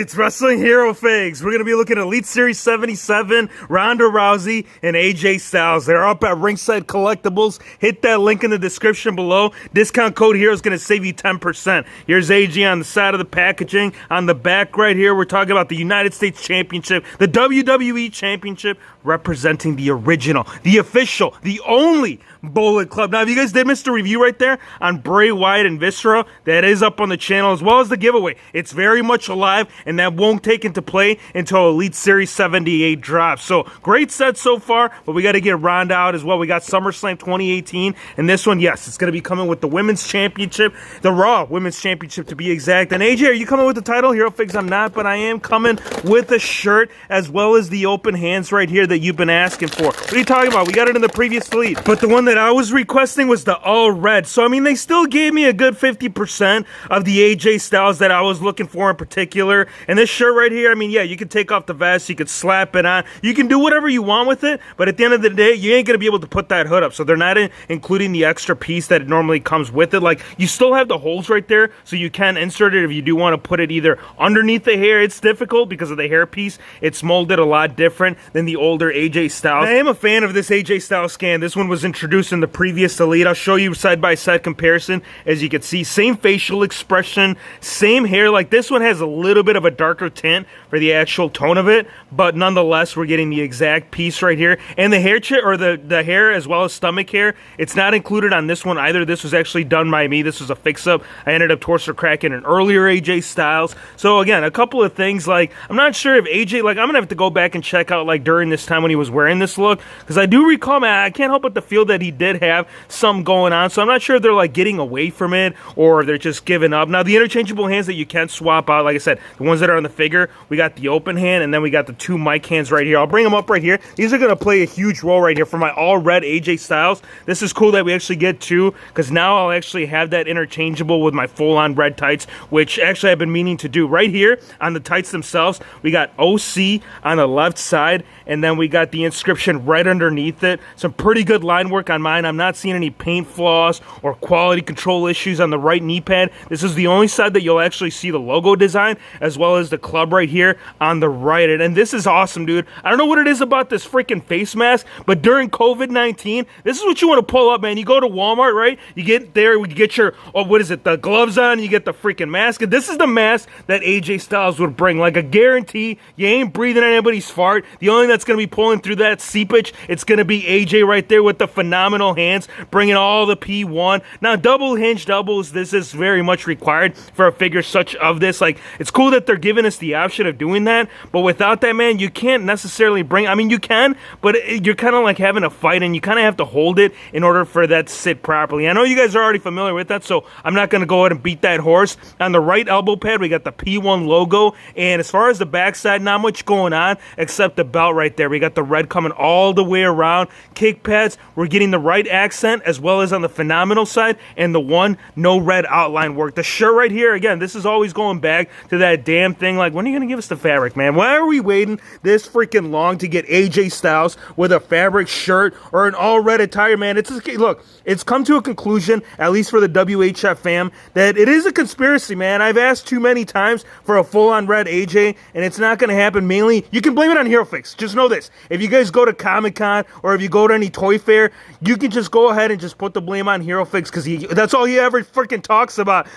It's Wrestling Hero Figs. We're going to be looking at Elite Series 77, Ronda Rousey, and AJ Styles. They're up at Ringside Collectibles. Hit that link in the description below. Discount code HERO is going to save you 10%. Here's AJ on the side of the packaging. On the back right here, we're talking about the United States Championship, the WWE Championship, representing the original, the official, the only Bullet Club. Now, if you guys did miss the review right there on Bray Wyatt and Viscera, that is up on the channel, as well as the giveaway. It's very much alive, and that won't take into play until Elite Series 78 drops. So, great set so far, but we got to get Ronda out as well. We got SummerSlam 2018, and this one, yes, it's going to be coming with the Women's Championship, the Raw Women's Championship to be exact. And AJ, are you coming with the title? Hero Figs, I'm not, but I am coming with a shirt, as well as the open hands right here that you've been asking for. What are you talking about? We got it in the previous delete. But the one that I was requesting was the all red. So, I mean, they still gave me a good 50% of the AJ Styles that I was looking for in particular. And this shirt right here, I mean, yeah, you can take off the vest, you could slap it on, you can do whatever you want with it, but at the end of the day, you ain't gonna be able to put that hood up. So they're not including the extra piece that normally comes with it. Like, you still have the holes right there, so you can insert it if you do want to put it either underneath the hair. It's difficult because of the hair piece. It's molded a lot different than the older AJ Styles. I am a fan of this AJ Styles scan. This one was introduced in the previous Elite. I'll show you side-by-side comparison. As you can see, same facial expression, same hair. Like, this one has a little bit of a darker tint for the actual tone of it, but nonetheless, we're getting the exact piece right here. And the hair or the hair as well as stomach hair, it's not included on this one either. This was actually done by me. This was a fix-up. I ended up torso cracking an earlier AJ Styles. So again, a couple of things, like, I'm not sure if AJ, like, I'm gonna have to go back and check out, like, during this time when he was wearing this look, because I do recall, man, I can't help but to feel that he did have some going on. So I'm not sure if they're, like, getting away from it or they're just giving up. Now, the interchangeable hands that you can swap out, like I said, the ones that are on the figure, we got the open hand, and then we got the two mic hands right here. I'll bring them up right here. These are going to play a huge role right here for my all-red AJ Styles. This is cool that we actually get two, because now I'll actually have that interchangeable with my full-on red tights, which actually I've been meaning to do. Right here on the tights themselves, we got OC on the left side, and then we got the inscription right underneath it. Some pretty good line work on mine. I'm not seeing any paint flaws or quality control issues on the right knee pad. This is the only side that you'll actually see the logo design, as well as the club right here on the right. And this is awesome, dude. I don't know what it is about this freaking face mask, but during COVID-19, this is what you want to pull up, man. You go to Walmart, right? You get there, you get your, the gloves on, you get the freaking mask. And this is the mask that AJ Styles would bring. Like, a guarantee, you ain't breathing anybody's fart. The only thing that's going to be pulling through that seepage, it's going to be AJ right there with the phenomenal hands, bringing all the P1. Now, double hinge doubles, this is very much required for a figure such of this. Like, it's cool that they're giving us the option of doing that, but without that, man, you can't necessarily bring, I mean, you can, but you're kind of like having a fight, and you kind of have to hold it in order for that to sit properly. I know you guys are already familiar with that, so I'm not going to go ahead and beat that horse. On the right elbow pad, we got the P1 logo, and as far as the backside, not much going on except the belt right there. We got the red coming all the way around. Kick pads, we're getting the right accent, as well as on the phenomenal side, and the one no red outline work. The shirt right here, again, this is always going back to that damn thing. Like, when are you going to give us the fabric, man? Why are we waiting this freaking long to get AJ Styles with a fabric shirt or an all red attire, man? Look, it's come to a conclusion, at least for the WHF fam, that it is a conspiracy, man. I've asked too many times for a full-on red AJ, and it's not going to happen. Mainly, you can blame it on Hero Fix. Just know this. If you guys go to Comic-Con or if you go to any toy fair, you can just go ahead and just put the blame on Hero Fix, because that's all he ever freaking talks about.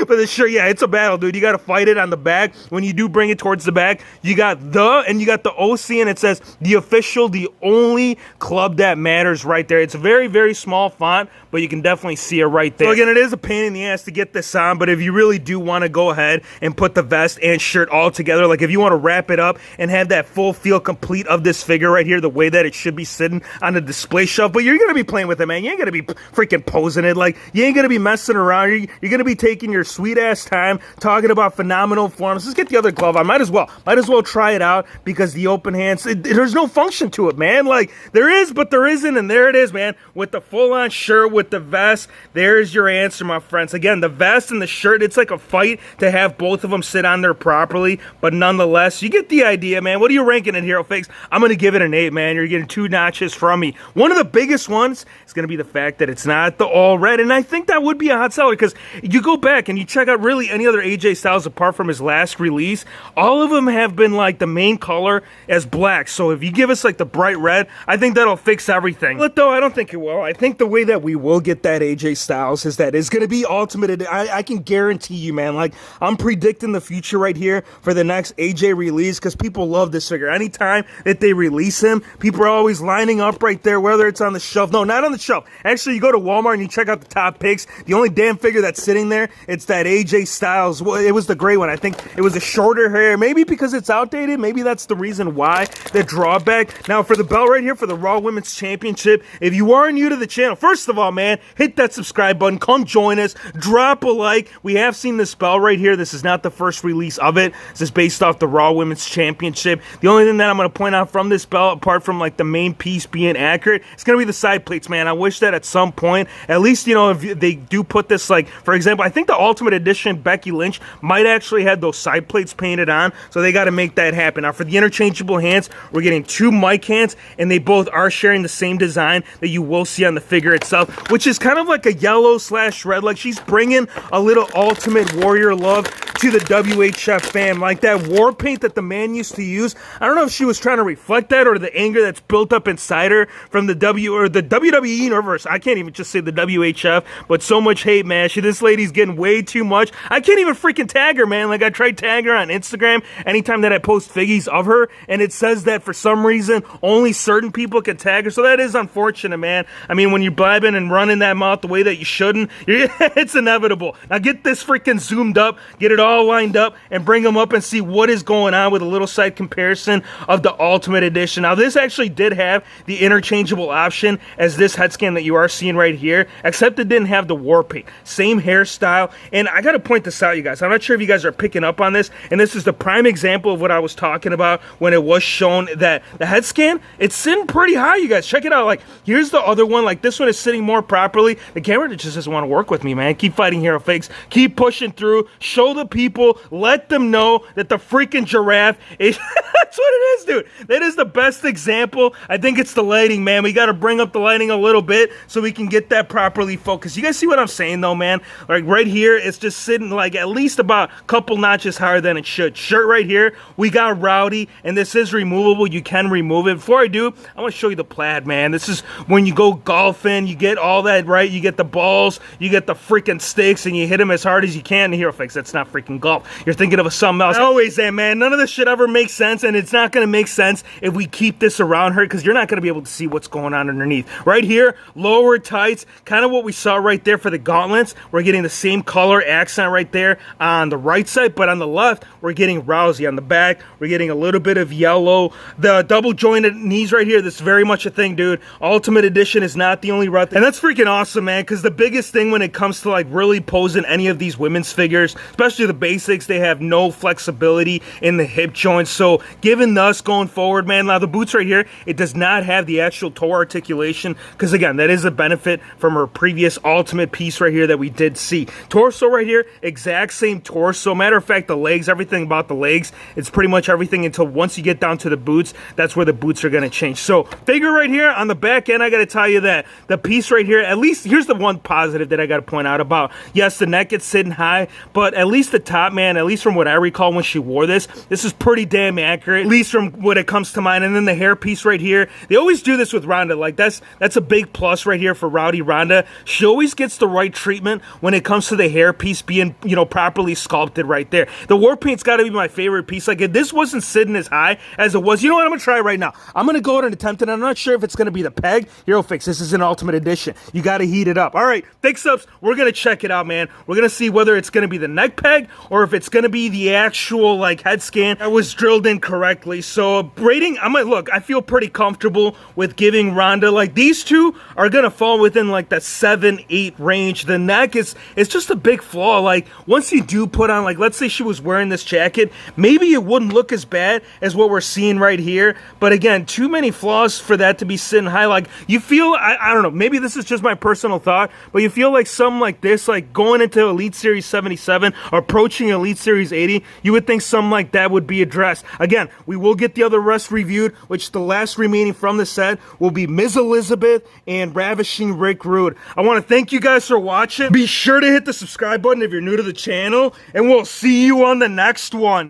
But the shirt, yeah, it's a battle, dude. You got to fight it on the back. When you do bring it towards the back, you got and you got the OC, and it says the official, the only club that matters right there. It's a very, very small font, but you can definitely see it right there. So again, it is a pain in the ass to get this on, but if you really do want to go ahead and put the vest and shirt all together, like if you want to wrap it up and have that full feel complete of this figure right here, the way that it should be sitting on the display shelf, but you're going to be playing with it, man. You ain't going to be freaking posing it. Like, you ain't going to be messing around. You're going to be taking your sweet-ass time talking about phenomenal forms. Let's get the other glove on. Might as well try it out, because the open hands, there's no function to it, man. Like, there is, but there isn't, and there it is, man. With the full-on shirt, with the vest, there's your answer, my friends. Again, the vest and the shirt, it's like a fight to have both of them sit on there properly, but nonetheless, you get the idea, man. What are you ranking it, Hero Fakes? I'm going to give it an 8, man. You're getting 2 notches from me. One of the biggest ones is going to be the fact that it's not the all red, and I think that would be a hot seller, because you go back, back and you check out really any other AJ Styles apart from his last release, all of them have been like the main color as black. So if you give us like the bright red, I think that'll fix everything. But though I don't think it will. I think the way that we will get that AJ Styles is that it's going to be Ultimate. I can guarantee you, man, like I'm predicting the future right here for the next AJ release because people love this figure. Anytime that they release him, people are always lining up right there, whether it's on the shelf. No, not on the shelf. Actually, you go to Walmart and you check out the top picks. The only damn figure that's sitting there, it's that AJ Styles. Well, it was the gray one. I think it was a shorter hair. Maybe because it's outdated. Maybe that's the reason why the drawback. Now, for the belt right here for the Raw Women's Championship, if you are new to the channel, first of all, man, hit that subscribe button. Come join us. Drop a like. We have seen this belt right here. This is not the first release of it. This is based off the Raw Women's Championship. The only thing that I'm going to point out from this belt, apart from like the main piece being accurate, it's going to be the side plates, man. I wish that at some point, at least, you know, if they do put this, like, for example, I think the Ultimate Edition Becky Lynch might actually have those side plates painted on, so they got to make that happen. Now, for the interchangeable hands, we're getting two mic hands, and they both are sharing the same design that you will see on the figure itself, which is kind of like a yellow/red. Like, she's bringing a little Ultimate Warrior love to the WHF fan. Like that war paint that the man used to use, I don't know if she was trying to reflect that or the anger that's built up inside her from the WWE universe. I can't even just say the WHF, but so much hate, man. This lady's getting way too much. I can't even freaking tag her, man. Like, I tried tagging her on Instagram anytime that I post figgies of her, and it says that for some reason only certain people can tag her, so that is unfortunate, man. I mean, when you're blabbing and running that mouth the way that you shouldn't, it's inevitable. Now get this freaking zoomed up, get it all lined up, and bring them up and see what is going on with a little side comparison of the Ultimate Edition. Now, this actually did have the interchangeable option as this head scan that you are seeing right here, except it didn't have the war paint. Same hairstyle, and I gotta point this out, you guys. I'm not sure if you guys are picking up on this, and this is the prime example of what I was talking about when it was shown that the head scan, it's sitting pretty high, you guys. Check it out. Like, here's the other one. Like, this one is sitting more properly. The camera just doesn't want to work with me, man. Keep fighting, hero fakes. Keep pushing through. Show the people. Let them know that the freaking giraffe is... That's what it is, dude. That is the best example. I think it's the lighting, man. We got to bring up the lighting a little bit so we can get that properly focused. You guys see what I'm saying, though, man? Like, right here, it's just sitting, like, at least about a couple notches higher than it should. Shirt right here, we got Rowdy, and this is removable. You can remove it. Before I do, I want to show you the plaid, man. This is when you go golfing, you get all that, right? You get the balls, you get the freaking sticks, and you hit them as hard as you can. Hero fakes, that's not freaking golf. You're thinking of something else. I always say, man, none of this shit ever makes sense, and it's not going to make sense if we keep this around her, because you're not going to be able to see what's going on underneath. Right here, lower tights, kind of what we saw right there for the gauntlets. We're getting the same color accent right there on the right side, but on the left, we're getting Rousey. On the back, we're getting a little bit of yellow. The double jointed knees right here, this is very much a thing, dude. Ultimate Edition is not the only route, and that's freaking awesome, man, because the biggest thing when it comes to like really posing any of these women's figures, especially the basics, they have no flexibility in the hip joints. So given us going forward, man, now the boots right here, it does not have the actual toe articulation, because again, that is a benefit from our previous Ultimate piece right here that we did see. Torso right here, exact same torso. Matter of fact, the legs, everything about the legs, it's pretty much everything until once you get down to the boots, that's where the boots are going to change. So figure right here on the back end, I got to tell you that the piece right here, at least here's the one positive that I got to point out about. Yes, the neck is sitting high, but at least the top, man, at least from what I recall when she wore this is pretty damn accurate, at least from what it comes to mind. And then the hair piece right here, they always do this with Ronda. Like, that's a big plus right here for Rowdy Ronda. She always gets the right treatment when it comes to the hair piece being, you know, properly sculpted right there. The war paint's got to be my favorite piece. Like, if this wasn't sitting as high as it was, you know what, I'm gonna try right now. I'm gonna go ahead and attempt it. I'm not sure if it's gonna be the peg. Hero fix, this is an Ultimate Edition. You got to heat it up. All right, fix ups, we're gonna check it out, man. We're gonna see whether it's gonna be the neck peg or if it's gonna be the actual like head scan that was drilled in correctly. So rating, look, I feel pretty comfortable with giving Ronda, like, these two are gonna fall within like the 7-8 range. The neck is, it's just a big flaw. Like, once you do put on, like, let's say she was wearing this jacket, maybe it wouldn't look as bad as what we're seeing right here. But again, too many flaws for that to be sitting high. Like, you feel, I don't know, maybe this is just my personal thought, but you feel like something like this, like going into Elite Series 77, approaching Elite Series 80, you would think something like that would be addressed. Again, we will get the other rest reviewed, which the last remaining from the set will be Ms. Elizabeth and Ravishing Rick Rude. I want to thank you guys for watching. Be sure to hit the subscribe subscribe button if you're new to the channel, and we'll see you on the next one.